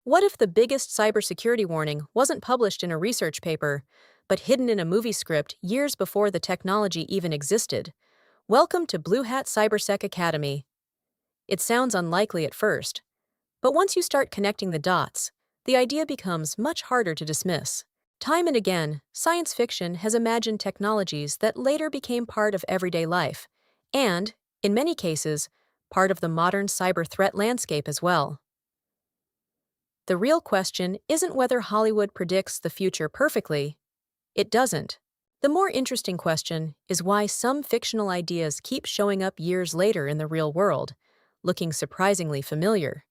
What if the biggest cybersecurity warning wasn't published in a research paper, but hidden in a movie script years before the technology even existed? Welcome to BlueHat Cybersec Academy. It sounds unlikely at first, but once you start connecting the dots, the idea becomes much harder to dismiss. Time and again, science fiction has imagined technologies that later became part of everyday life, and, in many cases, part of the modern cyber threat landscape as well. The real question isn't whether Hollywood predicts the future perfectly. It doesn't. The more interesting question is why some fictional ideas keep showing up years later in the real world, looking surprisingly familiar.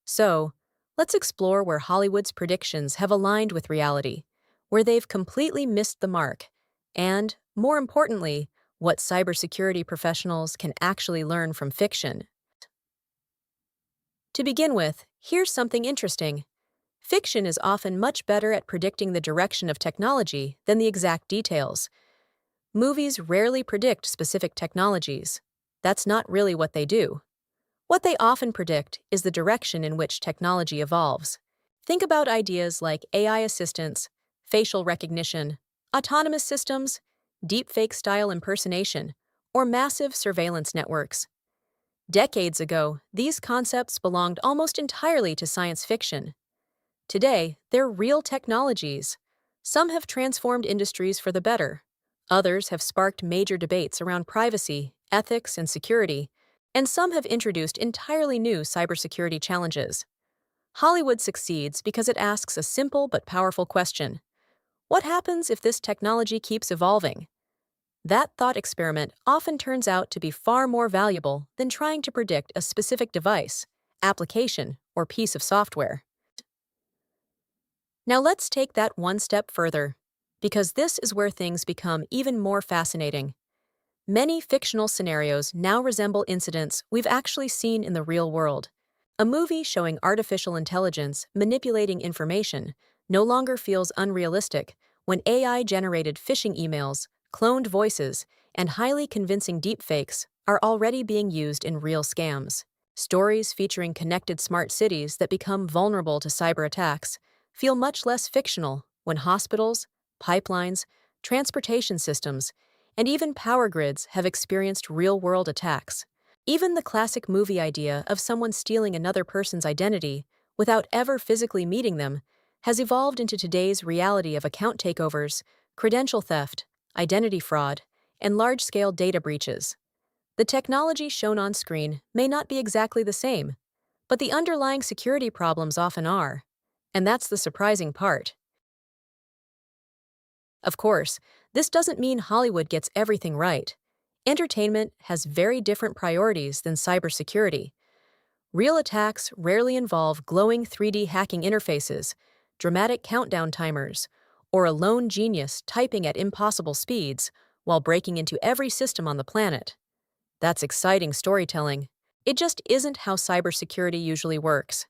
So, let's explore where Hollywood's predictions have aligned with reality, where they've completely missed the mark, and, more importantly, what cybersecurity professionals can actually learn from fiction. To begin with, here's something interesting. Fiction is often much better at predicting the direction of technology than the exact details. Movies rarely predict specific technologies. That's not really what they do. What they often predict is the direction in which technology evolves. Think about ideas like AI assistants, facial recognition, autonomous systems, deepfake-style impersonation, or massive surveillance networks. Decades ago, these concepts belonged almost entirely to science fiction. Today, they're real technologies. Some have transformed industries for the better. Others have sparked major debates around privacy, ethics, and security, and some have introduced entirely new cybersecurity challenges. Hollywood succeeds because it asks a simple but powerful question. What happens if this technology keeps evolving? That thought experiment often turns out to be far more valuable than trying to predict a specific device, application, or piece of software. Now let's take that one step further, because this is where things become even more fascinating. Many fictional scenarios now resemble incidents we've actually seen in the real world. A movie showing artificial intelligence manipulating information no longer feels unrealistic when AI-generated phishing emails, cloned voices, and highly convincing deepfakes are already being used in real scams. Stories featuring connected smart cities that become vulnerable to cyber attacks feel much less fictional when hospitals, pipelines, transportation systems, and even power grids have experienced real-world attacks. Even the classic movie idea of someone stealing another person's identity without ever physically meeting them has evolved into today's reality of account takeovers, credential theft, identity fraud, and large-scale data breaches. The technology shown on screen may not be exactly the same, but the underlying security problems often are. And that's the surprising part. Of course, this doesn't mean Hollywood gets everything right. Entertainment has very different priorities than cybersecurity. Real attacks rarely involve glowing 3D hacking interfaces, dramatic countdown timers, or a lone genius typing at impossible speeds while breaking into every system on the planet. That's exciting storytelling. It just isn't how cybersecurity usually works.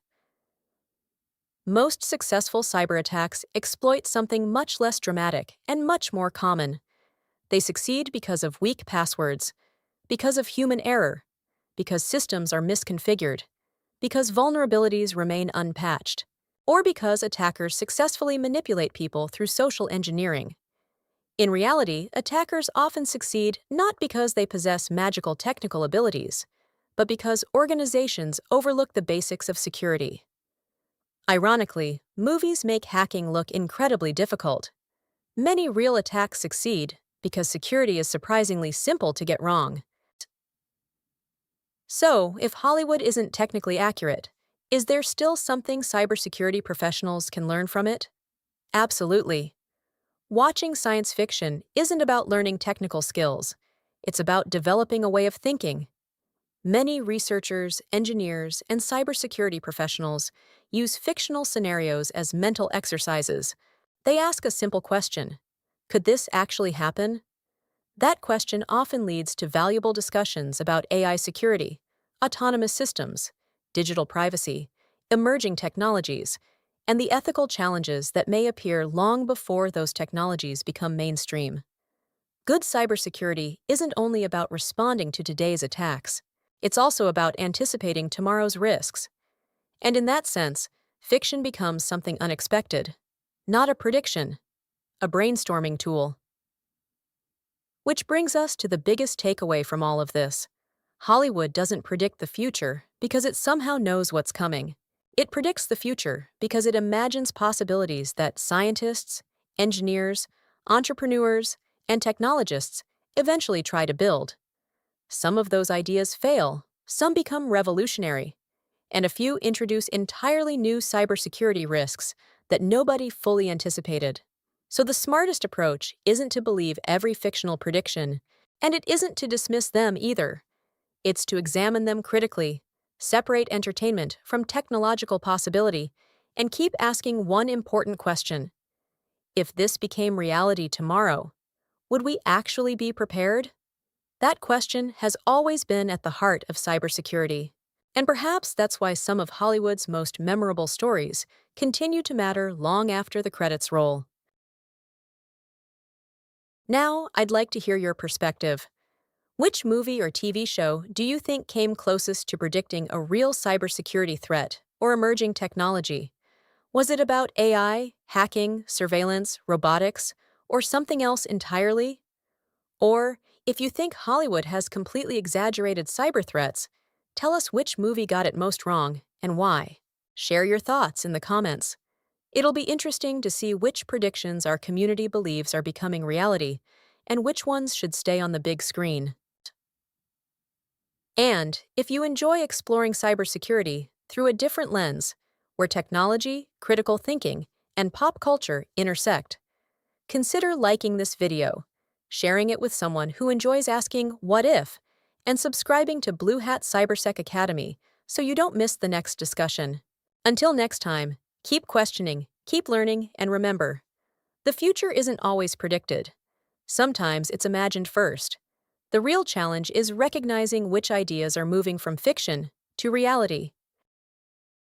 Most successful cyberattacks exploit something much less dramatic and much more common. They succeed because of weak passwords, because of human error, because systems are misconfigured, because vulnerabilities remain unpatched, or because attackers successfully manipulate people through social engineering. In reality, attackers often succeed not because they possess magical technical abilities, but because organizations overlook the basics of security. Ironically, movies make hacking look incredibly difficult. Many real attacks succeed because security is surprisingly simple to get wrong. So, if Hollywood isn't technically accurate, is there still something cybersecurity professionals can learn from it? Absolutely. Watching science fiction isn't about learning technical skills. It's about developing a way of thinking. Many researchers, engineers, and cybersecurity professionals use fictional scenarios as mental exercises. They ask a simple question: could this actually happen? That question often leads to valuable discussions about AI security, autonomous systems, digital privacy, emerging technologies, and the ethical challenges that may appear long before those technologies become mainstream. Good cybersecurity isn't only about responding to today's attacks. It's also about anticipating tomorrow's risks. And in that sense, fiction becomes something unexpected, not a prediction, a brainstorming tool. Which brings us to the biggest takeaway from all of this. Hollywood doesn't predict the future because it somehow knows what's coming. It predicts the future because it imagines possibilities that scientists, engineers, entrepreneurs, and technologists eventually try to build. Some of those ideas fail, some become revolutionary, and a few introduce entirely new cybersecurity risks that nobody fully anticipated. So the smartest approach isn't to believe every fictional prediction, and it isn't to dismiss them either. It's to examine them critically, separate entertainment from technological possibility, and keep asking one important question. If this became reality tomorrow, would we actually be prepared? That question has always been at the heart of cybersecurity. And perhaps that's why some of Hollywood's most memorable stories continue to matter long after the credits roll. Now, I'd like to hear your perspective. Which movie or TV show do you think came closest to predicting a real cybersecurity threat or emerging technology? Was it about AI, hacking, surveillance, robotics, or something else entirely? Or, if you think Hollywood has completely exaggerated cyber threats, tell us which movie got it most wrong and why. Share your thoughts in the comments. It'll be interesting to see which predictions our community believes are becoming reality and which ones should stay on the big screen. And if you enjoy exploring cybersecurity through a different lens, where technology, critical thinking, and pop culture intersect, consider liking this video, sharing it with someone who enjoys asking "what if," and subscribing to BlueHat Cybersec Academy so you don't miss the next discussion. Until next time, keep questioning, keep learning, and remember, the future isn't always predicted. Sometimes it's imagined first. The real challenge is recognizing which ideas are moving from fiction to reality.